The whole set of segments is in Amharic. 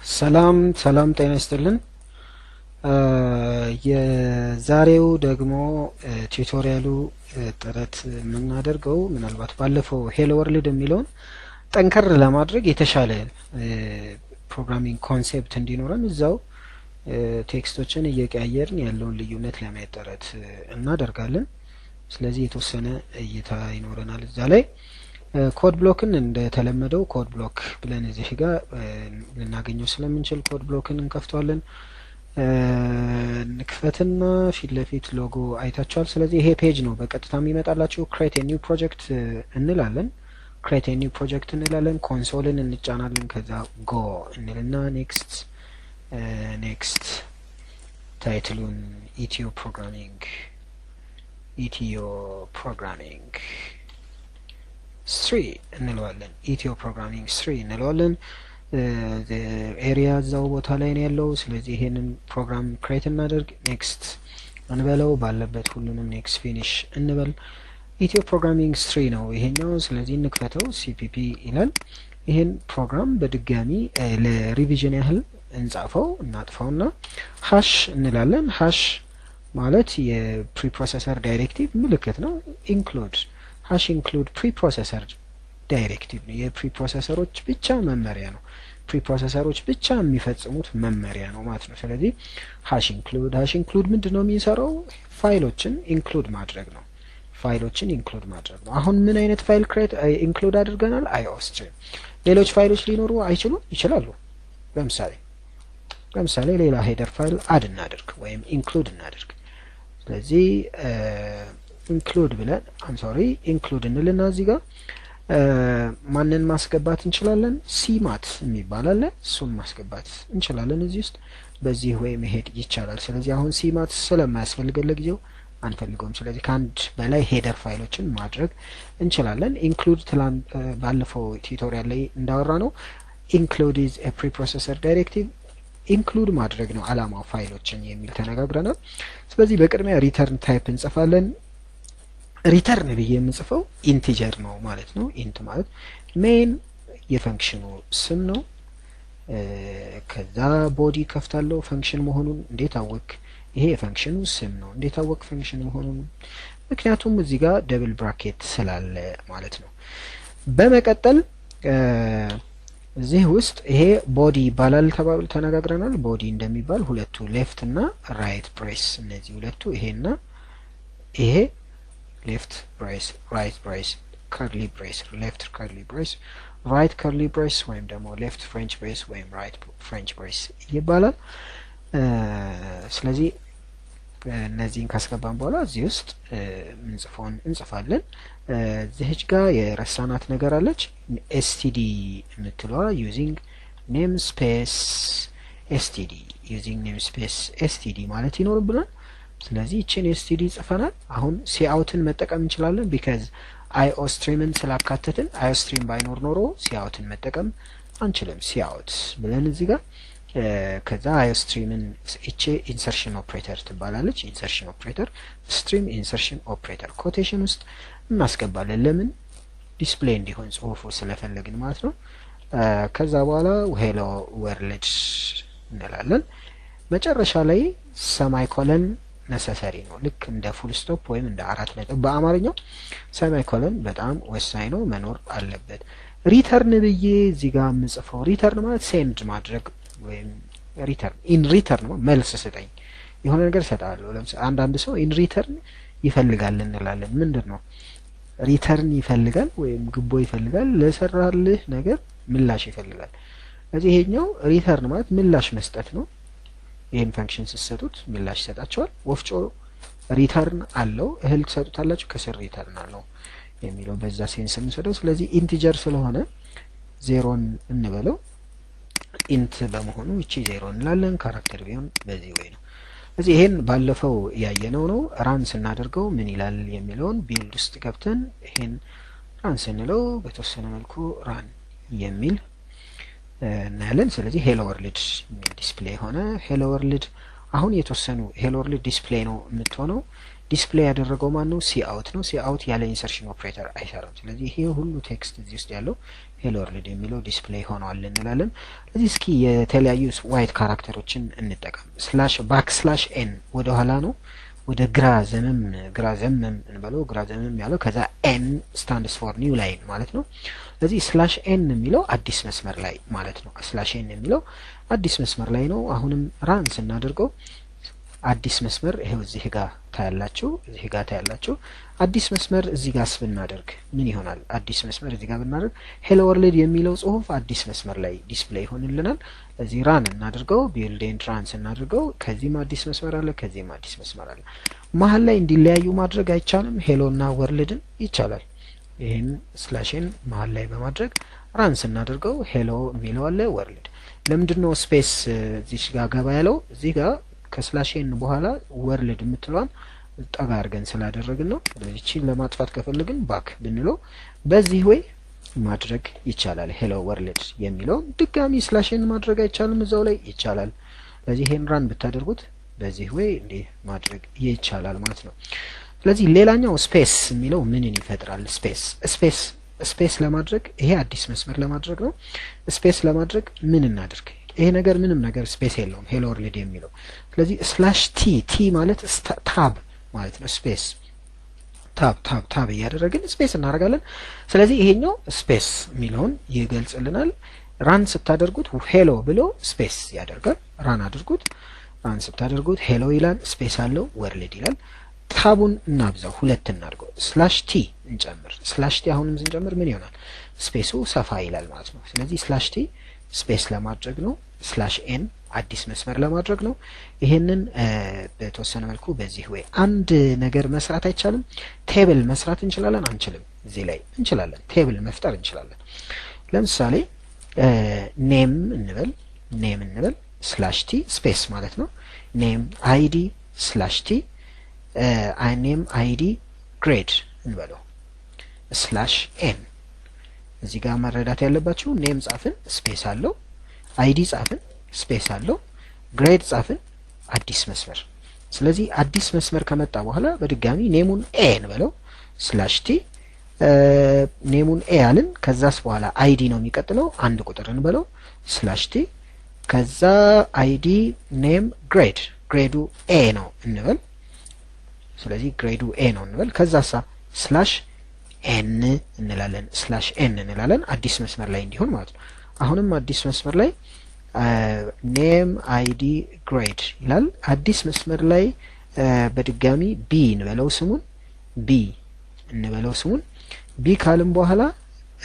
ሰላም ሰላም ጤና ይስጥልን። የዛሬው ደግሞ ቲዩቶሪያሉ ጥረት የምናደርገው ምናልባት ባለፈው ሄሎ ወርልድ የሚለውን ጠንከር ለማድረግ የተሻለ ፕሮግራሚንግ ኮንሴፕት እንዲኖረን እዛው ቴክስቶችን እየቀያየርን ያለውን ልዩነት ለማየት ጥረት እናደርጋለን። ስለዚህ የተወሰነ እይታ ይኖረናል እዛ ላይ። ኮድ ብሎክን እንደተለመደው ኮድ ብሎክ ብለን እዚህ ጋር ልናገኘው ስለምንችል ኮድ ብሎክን እንከፍተዋለን። ንክፈትና ፊት ለፊት ሎጎ አይታችኋል። ስለዚህ ይሄ ፔጅ ነው በቀጥታ የሚመጣላችሁ። ክሬት ኤ ኒው ፕሮጀክት እንላለን። ክሬት ኤ ኒው ፕሮጀክት እንላለን። ኮንሶልን እንጫናለን። ከዛ ጎ እንልና ኔክስት ኔክስት ታይትሉን ኢትዮ ፕሮግራሚንግ 3 እንለዋለን። ኢትዮ ፕሮግራሚንግ 3 እንለዋለን። ኤሪያ እዛው ቦታ ላይ ነው ያለው። ስለዚህ ይሄንን ፕሮግራም ክሬት እናደርግ። ኔክስት እንበለው። ባለበት ሁሉንም ኔክስት ፊኒሽ እንበል። ኢትዮ ፕሮግራሚንግ 3 ነው ይሄኛው። ስለዚህ እንክፈተው። ሲፒፒ ይላል። ይሄን ፕሮግራም በድጋሚ ለሪቪዥን ያህል እንጻፈው። እናጥፋውና ሃሽ እንላለን። ሃሽ ማለት የፕሪፕሮሰሰር ዳይሬክቲቭ ምልክት ነው። ኢንክሉድ ሃሽ ኢንክሉድ ፕሪፕሮሰሰር ዳይሬክቲቭ ነው። የፕሪፕሮሰሰሮች ብቻ መመሪያ ነው። ፕሪፕሮሰሰሮች ብቻ የሚፈጽሙት መመሪያ ነው ማለት ነው። ስለዚህ ሃሽ ኢንክሉድ ምንድን ነው የሚሰራው? ፋይሎችን ኢንክሉድ ማድረግ ነው። ፋይሎችን ኢንክሉድ ማድረግ ነው። አሁን ምን አይነት ፋይል ክሬት ኢንክሉድ አድርገናል? አይኦስትሪም። ሌሎች ፋይሎች ሊኖሩ አይችሉም? ይችላሉ። ለምሳሌ ሌላ ሄደር ፋይል አድ እናድርግ ወይም ኢንክሉድ እናድርግ። ስለዚህ ኢንክሉድ ብለን ኢንክሉድ እንልና እዚህ ጋር ማንን ማስገባት እንችላለን? ሲማት የሚባል አለ። እሱን ማስገባት እንችላለን እዚህ ውስጥ። በዚህ ወይ መሄድ ይቻላል። ስለዚህ አሁን ሲማት ስለማያስፈልገን ለጊዜው አንፈልገውም። ስለዚህ ከአንድ በላይ ሄደር ፋይሎችን ማድረግ እንችላለን። ኢንክሉድ ባለፈው ቲዩቶሪያል ላይ እንዳወራ ነው ኢንክሉድ ኢዝ ኤ ፕሪፕሮሰሰር ዳይሬክቲቭ ኢንክሉድ ማድረግ ነው አላማው ፋይሎችን የሚል ተነጋግረናል። ስለዚህ በቅድሚያ ሪተርን ታይፕ እንጽፋለን። ሪተርን ብዬ የምጽፈው ኢንቲጀር ነው ማለት ነው። ኢንት ማለት ሜን የፈንክሽኑ ስም ነው። ከዛ ቦዲ ከፍታለሁ። ፈንክሽን መሆኑን እንዴት አወቅ? ይሄ የፈንክሽኑ ስም ነው። እንዴት አወቅ ፈንክሽን መሆኑን? ምክንያቱም እዚህ ጋር ደብል ብራኬት ስላለ ማለት ነው። በመቀጠል እዚህ ውስጥ ይሄ ቦዲ ይባላል ተነጋግረናል። ቦዲ እንደሚባል ሁለቱ ሌፍት እና ራይት ብሬስ፣ እነዚህ ሁለቱ ይሄና ይሄ ሌፍት ብሬስ ራይት ብሬስ ከርሊ ብሬስ፣ ሌፍት ከርሊ ብሬስ ራይት ከርሊ ብሬስ ወይም ደግሞ ሌፍት ፍሬንች ብሬስ ወይም ራይት ፍሬንች ብሬስ ይባላል። ስለዚህ እነዚህን ካስገባን በኋላ እዚህ ውስጥ ምንጽፈውን እንጽፋለን። እዚህች ጋር የረሳናት ነገር አለች። ኤስቲዲ የምትለዋ ዩዚንግ ኔም ስፔስ ኤስቲዲ ዩዚንግ ኔም ስፔስ ኤስቲዲ ማለት ይኖርብናል። ስለዚህ ይችን ኤስቲዲ ጽፈናል። አሁን ሲአውትን መጠቀም እንችላለን። ቢካዝ አይኦ ስትሪምን ስላካተትን አይኦ ስትሪም ባይኖር ኖሮ ሲአውትን መጠቀም አንችልም። ሲአውት ብለን እዚህ ጋር ከዛ አይኦ ስትሪምን እቺ ኢንሰርሽን ኦፕሬተር ትባላለች። ኢንሰርሽን ኦፕሬተር ስትሪም ኢንሰርሽን ኦፕሬተር ኮቴሽን ውስጥ እናስገባለን። ለምን? ዲስፕሌይ እንዲሆን ጽሁፉ ስለፈለግን ማለት ነው። ከዛ በኋላ ሄሎ ወርልድ እንላለን። መጨረሻ ላይ ሰማይ ኮለን ነሰሰሪ ነው። ልክ እንደ ፉል ስቶፕ ወይም እንደ አራት ነጥብ በአማርኛው ሰማይ ኮለን በጣም ወሳኝ ነው፣ መኖር አለበት። ሪተርን ብዬ እዚህ ጋር የምጽፈው ሪተርን ማለት ሴንድ ማድረግ ወይም ኢን ሪተርን መልስ ስጠኝ፣ የሆነ ነገር እሰጣለሁ። ለምሳሌ አንዳንድ ሰው ኢን ሪተርን ይፈልጋል እንላለን። ምንድን ነው ሪተርን ይፈልጋል ወይም ግቦ ይፈልጋል? ለሰራልህ ነገር ምላሽ ይፈልጋል። ስለዚህ ይሄኛው ሪተርን ማለት ምላሽ መስጠት ነው። ይህን ፈንክሽን ስትሰጡት ምላሽ ይሰጣቸዋል። ወፍጮ ሪተርን አለው፣ እህል ትሰጡታላችሁ፣ ከስር ሪተርን አለው የሚለው በዛ ሴንስ እንሰደው። ስለዚህ ኢንቲጀር ስለሆነ ዜሮን እንበለው። ኢንት በመሆኑ እቺ ዜሮ እንላለን። ካራክተር ቢሆን በዚህ ወይ ነው። ስለዚህ ይሄን ባለፈው ያየነው ነው። ራን ስናደርገው ምን ይላል የሚለውን ቢልድ ውስጥ ገብተን ይሄን ራን ስንለው በተወሰነ መልኩ ራን የሚል እናያለን። ስለዚህ ሄሎ ወርልድ የሚል ዲስፕሌይ ሆነ። ሄሎ ወርልድ አሁን የተወሰኑ ሄሎ ወርልድ ዲስፕሌይ ነው የምትሆነው። ዲስፕሌይ ያደረገው ማን ነው? ሲ አውት ነው። ሲ አውት ያለ ኢንሰርሽን ኦፕሬተር አይሰራም። ስለዚህ ይሄ ሁሉ ቴክስት እዚህ ውስጥ ያለው ሄሎ ወርልድ የሚለው ዲስፕሌይ ሆኗል እንላለን። ስለዚህ እስኪ የተለያዩ ዋይት ካራክተሮችን እንጠቀም። ስላሽ ባክ ስላሽ ኤን ወደ ኋላ ነው፣ ወደ ግራ ዘመም እንበለው፣ ግራ ዘመም ያለው ከዛ ኤን ስታንድስ ፎር ኒው ላይን ማለት ነው። ስለዚህ ስላሽ ኤን የሚለው አዲስ መስመር ላይ ማለት ነው። ስላሽ ኤን የሚለው አዲስ መስመር ላይ ነው። አሁንም ራን ስናደርገው አዲስ መስመር ይሄው እዚህ ጋር ታያላችሁ። አዲስ መስመር እዚህ ጋር ብናደርግ ምን ይሆናል? አዲስ መስመር እዚህ ጋር ብናደርግ ሄሎ ወርልድ የሚለው ጽሁፍ አዲስ መስመር ላይ ዲስፕሌይ ይሆንልናል። እዚህ ራን እናድርገው፣ ቢልድ ኤንድ ራን ስናደርገው ከዚህም አዲስ መስመር አለ፣ ከዚህም አዲስ መስመር አለ። መሀል ላይ እንዲለያዩ ማድረግ አይቻልም። ሄሎ እና ወርልድን ይቻላል። ይሄን ስላሽን መሀል ላይ በማድረግ ራን ስናደርገው ሄሎ የሚለው አለ፣ ወርልድ። ለምንድነው ስፔስ እዚህ ጋር ገባ ያለው? እዚህ ጋር ከስላሽን በኋላ ወርልድ የምትለዋን ጠጋ አድርገን ስላደረግን ነው። እቺን ለማጥፋት ከፈለግን ባክ ብንለው በዚህ ወይ ማድረግ ይቻላል። ሄሎ ወርልድ የሚለው ድጋሚ ስላሽን ማድረግ አይቻልም፣ እዛው ላይ ይቻላል። ስለዚህ ይሄን ራን ብታደርጉት በዚህ ወይ እንዴ ማድረግ ይቻላል ማለት ነው። ስለዚህ ሌላኛው ስፔስ የሚለው ምንን ይፈጥራል? ስፔስ ለማድረግ ይሄ አዲስ መስመር ለማድረግ ነው። ስፔስ ለማድረግ ምን እናድርግ? ይሄ ነገር ምንም ነገር ስፔስ የለውም ሄሎ ወርልድ የሚለው። ስለዚህ ስላሽ ቲ ማለት ታብ ማለት ነው። ስፔስ ታብ እያደረግን ስፔስ እናደርጋለን። ስለዚህ ይሄኛው ስፔስ የሚለውን ይገልጽልናል። ራን ስታደርጉት ሄሎ ብሎ ስፔስ ያደርጋል። ራን አድርጉት። ራን ስታደርጉት ሄሎ ይላል፣ ስፔስ አለው፣ ወርልድ ይላል። ታቡን እናብዛው፣ ሁለት እናድርገው። ስላሽ ቲ እንጨምር። ስላሽ ቲ አሁንም ስንጨምር ምን ይሆናል? ስፔሱ ሰፋ ይላል ማለት ነው። ስለዚህ ስላሽ ቲ ስፔስ ለማድረግ ነው። ስላሽ ኤን አዲስ መስመር ለማድረግ ነው። ይሄንን በተወሰነ መልኩ በዚህ ወይ አንድ ነገር መስራት አይቻልም? ቴብል መስራት እንችላለን? አንችልም? እዚህ ላይ እንችላለን። ቴብል መፍጠር እንችላለን። ለምሳሌ ኔም እንበል ስላሽ ቲ ስፔስ ማለት ነው። ኔም አይዲ ስላሽ ቲ ኔም አይዲ ግሬድ እንበለው ስላሽ ኤን። እዚህ ጋር መረዳት ያለባችሁ ኔም ጻፍን ስፔስ አለው፣ አይዲ ጻፍን ስፔስ አለው፣ ግሬድ ጻፍን አዲስ መስመር። ስለዚህ አዲስ መስመር ከመጣ በኋላ በድጋሚ ኔሙን ኤ እንበለው ስላሽ ቲ ኔሙን ኤ አልን። ከዛስ በኋላ አይዲ ነው የሚቀጥለው፣ አንድ ቁጥር እንበለው ስላሽ ቲ ከዛ አይዲ ኔም ግሬዱ ኤ ነው እንበል። ስለዚህ ግሬዱ ኤ ነው እንበል። ከዛሳ ስላሽ ኤን እንላለን፣ ስላሽ ኤን እንላለን አዲስ መስመር ላይ እንዲሆን ማለት ነው። አሁንም አዲስ መስመር ላይ ኔም አይዲ ግሬድ ይላል። አዲስ መስመር ላይ በድጋሚ ቢ እንበለው ስሙን ቢ ካልን በኋላ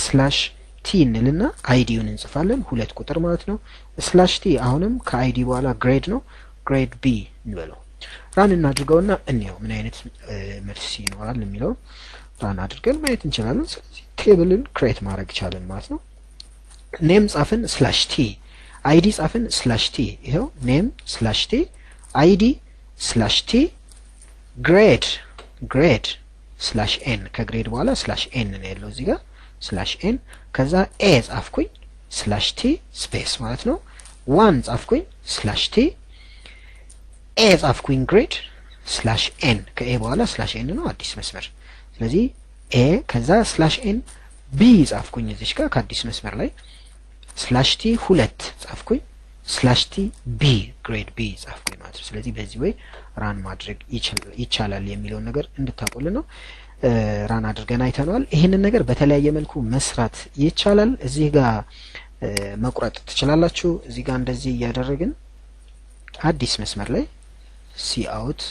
ስላሽ ቲ እንልና አይዲውን እንጽፋለን፣ ሁለት ቁጥር ማለት ነው። ስላሽ ቲ አሁንም ከአይዲ በኋላ ግሬድ ነው፣ ግሬድ ቢ እንበለው። ራን እናድርገውና እንየው ምን አይነት መልስ ይኖራል የሚለው ራን አድርገን ማየት እንችላለን። ስለዚህ ቴብልን ክሬት ማድረግ ይቻላል ማለት ነው። ኔም ጻፍን ስላሽ ቲ፣ አይዲ ጻፍን ስላሽ ቲ። ይሄው ኔም ስላሽ ቲ፣ አይዲ ስላሽ ቲ፣ ግሬድ ስላሽ ኤን። ከግሬድ በኋላ ስላሽ ኤን ነው ያለው እዚህ ጋር ስላሽ ኤን። ከዛ ኤ ጻፍኩኝ ስላሽ ቲ ስፔስ ማለት ነው። ዋን ጻፍኩኝ ስላሽ ቲ፣ ኤ ጻፍኩኝ ግሬድ ስላሽ ኤን። ከኤ በኋላ ስላሽ ኤን ነው አዲስ መስመር። ስለዚህ ኤ ከዛ ስላሽ ኤን ቢ ጻፍኩኝ እዚች ጋር ከአዲስ መስመር ላይ ስላሽ ቲ ሁለት ጻፍኩኝ ስላሽ ቲ ቢ ግሬድ ቢ ጻፍኩኝ ማለት ነው። ስለዚህ በዚህ ወይ ራን ማድረግ ይቻላል የሚለውን ነገር እንድታውቁልን ነው። ራን አድርገን አይተነዋል። ይህንን ነገር በተለያየ መልኩ መስራት ይቻላል። እዚህ ጋር መቁረጥ ትችላላችሁ። እዚህ ጋር እንደዚህ እያደረግን አዲስ መስመር ላይ ሲ አውት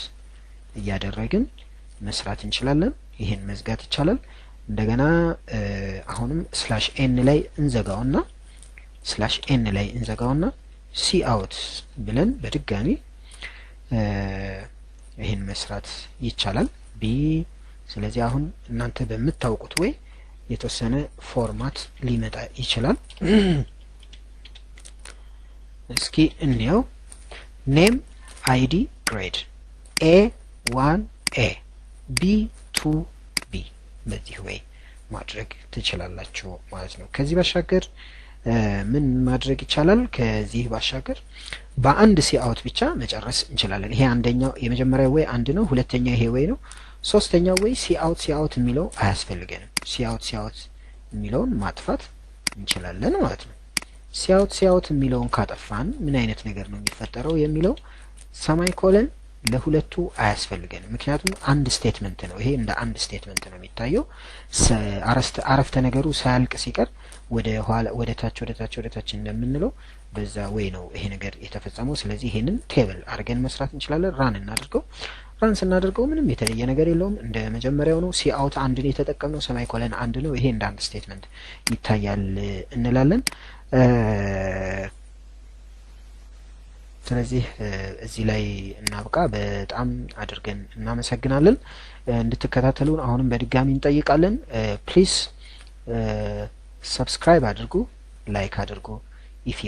እያደረግን መስራት እንችላለን። ይሄን መዝጋት ይቻላል። እንደገና አሁንም ስላሽ ኤን ላይ እንዘጋውና ሲ አውት ብለን በድጋሚ ይሄን መስራት ይቻላል ቢ። ስለዚህ አሁን እናንተ በምታውቁት ወይ የተወሰነ ፎርማት ሊመጣ ይችላል። እስኪ እንየው። ኔም አይዲ ግሬድ ኤ 1 ኤ ቢ 2 ቢ በዚህ ወይ ማድረግ ትችላላችሁ ማለት ነው። ከዚህ ባሻገር ምን ማድረግ ይቻላል? ከዚህ ባሻገር በአንድ ሲ አውት ብቻ መጨረስ እንችላለን። ይሄ አንደኛው የመጀመሪያው ወይ አንድ ነው። ሁለተኛ ይሄ ወይ ነው። ሶስተኛው ወይ ሲ አውት የሚለው አያስፈልገንም። ሲ አውት የሚለውን ማጥፋት እንችላለን ማለት ነው። ሲ አውት የሚለውን ካጠፋን ምን አይነት ነገር ነው የሚፈጠረው የሚለው ሰማይ ኮለን ለሁለቱ አያስፈልገንም። ምክንያቱም አንድ ስቴትመንት ነው። ይሄ እንደ አንድ ስቴትመንት ነው የሚታየው። አረፍተ ነገሩ ሳያልቅ ሲቀር ወደ ታች እንደምንለው በዛ ወይ ነው ይሄ ነገር የተፈጸመው። ስለዚህ ይሄንን ቴብል አድርገን መስራት እንችላለን። ራን እናድርገው። ራን ስናደርገው ምንም የተለየ ነገር የለውም። እንደ መጀመሪያው ነው። ሲ አውት አንድ ነው የተጠቀምነው። ሰማይ ኮለን አንድ ነው። ይሄ እንደ አንድ ስቴትመንት ይታያል እንላለን። ስለዚህ እዚህ ላይ እናብቃ። በጣም አድርገን እናመሰግናለን። እንድትከታተሉን አሁንም በድጋሚ እንጠይቃለን። ፕሊዝ ሰብስክራይብ አድርጉ፣ ላይክ አድርጉ if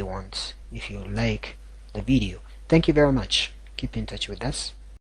you like the video. Thank you very much. Keep in touch with us.